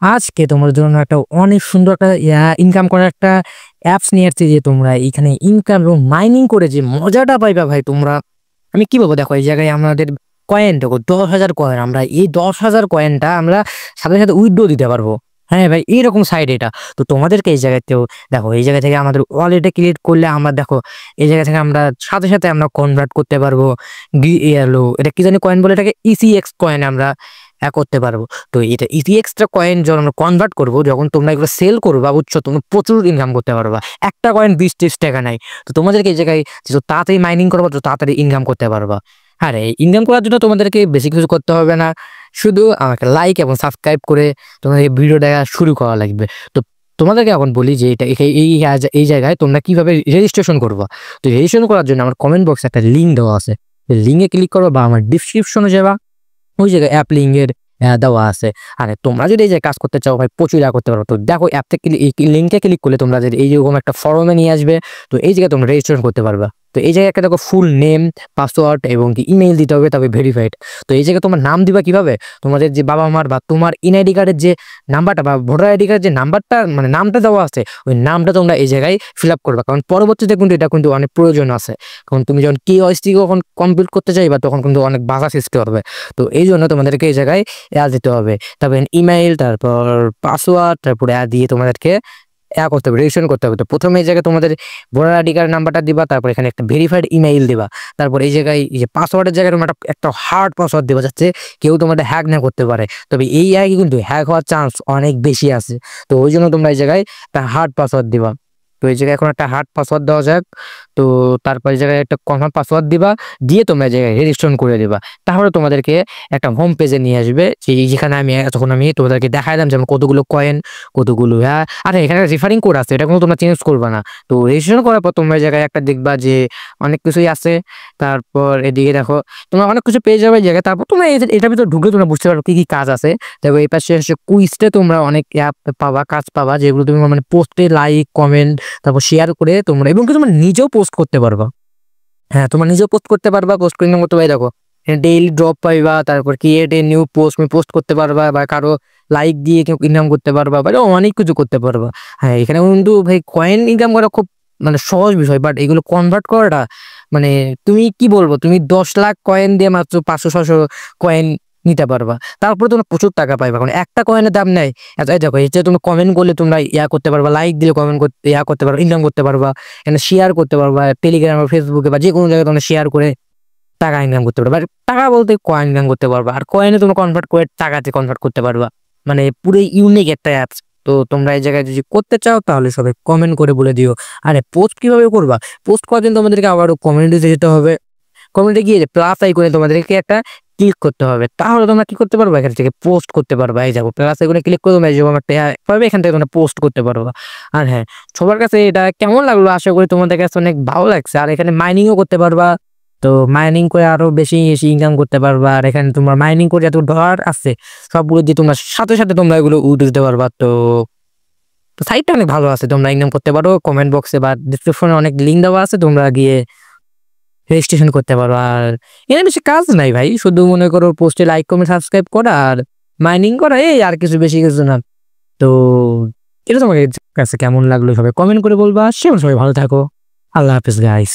আজকে তোমাদের জন্য একটা অনেক সুন্দর একটা ইনকাম করার একটা অ্যাপস নিয়ে আসছি, যে তোমরা এখানে ইনকাম এবং মাইনিং করে যে মজাটা পাইবা ভাই তোমরা। আমি কি বলবো, দেখো এই জায়গায় আমাদের কয়েন দেখো 10,000 কয়েন, আমরা এই 10,000 কয়েনটা আমরা সাথে সাথে উইথড্র দিতে পারবো। হ্যাঁ ভাই, এইরকম সাইড এটা। তো তোমাদেরকে এই জায়গাতেও দেখো, এই জায়গা থেকে আমাদের ওয়ালেটে ক্লিক করলে আমরা দেখো এই জায়গা থেকে আমরা সাথে সাথে আমরা কনভার্ট করতে পারবো। এটা কি জানি কয়েন বলে, এটাকে ইসিএক্স কয়েন আমরা করতে পারবো। তো এটা ইসিএক্সটা কয়েন যখন আমরা কনভার্ট করবো, যখন তোমরা এগুলো সেল করবা, বুঝছো, তোমরা প্রচুর ইনকাম করতে পারবা। একটা কয়েন 20-30 টাকা নাই। তো তোমাদেরকে এই জায়গায় যত তাড়াতাড়ি মাইনিং করবো, তত তাড়াতাড়ি ইনকাম করতে পারবা। আর এই ইনকাম করার জন্য তোমাদেরকে বেশি কিছু করতে হবে না, শুধু আমাকে লাইক এবং সাবস্ক্রাইব করে তোমার এই ভিডিও দেখা শুরু করা লাগবে। তো তোমাদেরকে এখন বলি যে এটা এই জায়গায় তোমরা কিভাবে রেজিস্ট্রেশন করবা। তো রেজিস্ট্রেশন করার জন্য আমার কমেন্ট বক্সে একটা লিঙ্ক দেওয়া আছে, লিঙ্কে ক্লিক করো বা আমার ডিসক্রিপশনে যাবা, ওই জায়গায় অ্যাপ লিঙ্কের দেওয়া আছে। আর তোমরা যদি এই যে কাজ করতে চাও ভাই, প্রচুর করতে পারো। তো দেখো অ্যাপ থেকে লিঙ্কে ক্লিক করলে তোমরা যদি এইরকম একটা ফর্মে নিয়ে আসবে, তো এই জায়গায় তোমরা রেজিস্ট্রেশন করতে পারবা। তো এই জায়গায় একটা দেখো ফুল নেম, পাসওয়ার্ড এবং কি ইমেইল দিতে হবে, তবে ভেরিফাইড। তো এই জায়গায় তোমার নাম দিবা কিভাবে, তোমাদের যে বাবা মার বা তোমার এনআইডি কার্ডের যে নাম্বারটা বা ভোটার আইডি কার্ডের যে নাম্বারটা, মানে নামটা দেওয়া আছে, ওই নামটা তোমরা এই জায়গায় ফিল আপ করবা। কারণ পরবর্তীতে কিন্তু এটা কিন্তু অনেক প্রয়োজন আছে। কারণ তুমি যখন কেওয়াইসি কখন কমপ্লিট করতে চাইবা, তখন কিন্তু অনেক বাধা সৃষ্টি হবে। তো এই জন্য তোমাদেরকে এই জায়গায় দিতে হবে, তারপর ইমেইল, তারপর পাসওয়ার্ড, তারপরে দিয়ে তোমাদেরকে করতে হবে, রেজিস্ট্রেশন করতে হবে। তো প্রথমে এই জায়গায় তোমাদের ভোটার আইডি কার্ড নাম্বারটা দিবা, তারপর এখানে একটা ভেরিফাইড ইমেইল দিবা, তারপর এই জায়গায় এই যে পাসওয়ার্ডের জায়গায় তোমরা একটা হার্ড পাসওয়ার্ড দিবা, যাতে কেউ তোমাদের হ্যাক না করতে পারে। তবে এই আগে কিন্তু হ্যাক হওয়ার চান্স অনেক বেশি আছে। তো ওই জন্য তোমরা এই জায়গায় একটা হার্ড পাসওয়ার্ড দিবা। তো এই জায়গায় এখন একটা হার্ড পাসওয়ার্ড দেওয়া যাক। তো তারপর এই জায়গায় একটা কনফার্ম পাসওয়ার্ড দিবা, দিয়ে তোমরা এই জায়গায় রেজিস্ট্রেশন করে দিবা। তাহলে তোমাদেরকে একটা হোম পেজে নিয়ে আসবে, যেখানে তখন আমি তোমাদেরকে দেখাইলাম যেমন কতগুলো কয়েন, কতগুলো আর এখানে রেফারিং কোড আছে, এটা কোনো তোমরা চেঞ্জ করবে না। তো রেজিস্ট্রেশন করার পর তোমরা এই জায়গায় একটা দেখবা যে অনেক কিছুই আছে। তারপর এদিকে দেখো তোমরা অনেক কিছু পেয়ে যাবে এই জায়গায়। তারপর তোমরা এটার ভিতরে ঢুকে তোমরা বুঝতে পারো কি কি কাজ আছে। তারপর এই পাশে কুইজটা তোমরা অনেক অ্যাপ পাবা, কাজ পাবা, যেগুলো তুমি মানে পোস্টে লাইক, কমেন্ট, তারপর শেয়ার করে তোমরা এবং কি তোমরা নিজেও পোস্ট করতে পারবা। হ্যাঁ, তোমরা নিজেও পোস্ট করতে পারবা, পোস্ট করে করতে পারি। দেখো ডেইলি ড্রপ পাইবা, তারপর ক্রিয়েট এ নিউ পোস্ট তুমি পোস্ট করতে পারবা, বা কারো লাইক দিয়ে কেউ ইনকাম করতে পারবা, বা অনেক কিছু করতে পারবা। হ্যাঁ, এখানে কিন্তু ভাই কয়েন ইনকাম করা খুব মানে সহজ বিষয়, বাট এগুলো কনভার্ট করাটা মানে তুমি কি বলবো, তুমি 10 লাখ কয়েন দিয়ে মাত্র 500-600 কয়েন নিতে পারবা। তারপরে তোমরা প্রচুর টাকা পাইবা, কারণ একটা কয়েনের দাম নেই এত। দেখো এই যে তুমি কমেন্ট করলে তোমরা করতে পারবা, লাইক দিলে কমেন্ট করতে করতে পারবা, ইনকাম করতে পারবা। এখানে শেয়ার করতে পারবা টেলিগ্রাম বা ফেসবুকে বা যে কোনো জায়গায় তোমরা শেয়ার করে টাকা ইনকাম করতে পারবা। টাকা বলতে কয়েন ইনকাম করতে পারবা, আর কয়েনে তোমরা কনভার্ট করে টাকাতে কনভার্ট করতে পারবা। মানে পুরো ইউনিক একটা অ্যাপস। তো তোমরা এই জায়গায় যদি করতে চাও, তাহলে সবাই কমেন্ট করে বলে দিও। আরে পোস্ট কিভাবে করবা, পোস্ট করার জন্য তোমাদেরকে আবারও কমেন্টে যেতে হবে। কমেন্টে গিয়ে প্লাস আইকনে তোমাদেরকে একটা ক্লিক করতে হবে, তাহলে তোমরা কি করতে পারবা, এখান থেকে পোস্ট করতে পারবা। এই যাবো প্লাস আইকনে ক্লিক করে তোমরা যেরকম একটা পাবে, এখান থেকে তোমরা পোস্ট করতে পারবা। আর হ্যাঁ, সবার কাছে এটা কেমন লাগলো, আশা করি তোমাদের কাছে অনেক ভালো লাগছে। আর এখানে মাইনিংও করতে পারবা। তো মাইনিং করে আরো বেশি বেশি ইনকাম করতে পারবা। আর এখানে তোমার মাইনিং করে যত ডলার আছে, সবগুলো দিয়ে তোমরা সাথে সাথে তোমরা এগুলো উঠে দিতে পারবা। তো সাইটটা অনেক ভালো আছে, তোমরা ইনকাম করতে পারো। কমেন্ট বক্সে বা ডিসক্রিপশনে অনেক লিঙ্ক দেওয়া আছে, তোমরা গিয়ে রেজিস্ট্রেশন করতে পারো। আর এখানে বেশি কাজ নাই ভাই, শুধু মনে করো পোস্টে লাইক, কমেন্ট, সাবস্ক্রাইব করা আর মাইনিং করা, এই আর কিছু বেশি কিছু না। তো এটা তোমার কাছে কেমন লাগলো সবাই কমেন্ট করে বলবা। সে সবাই ভালো থাকো। আল্লাহ হাফিজ গাইস।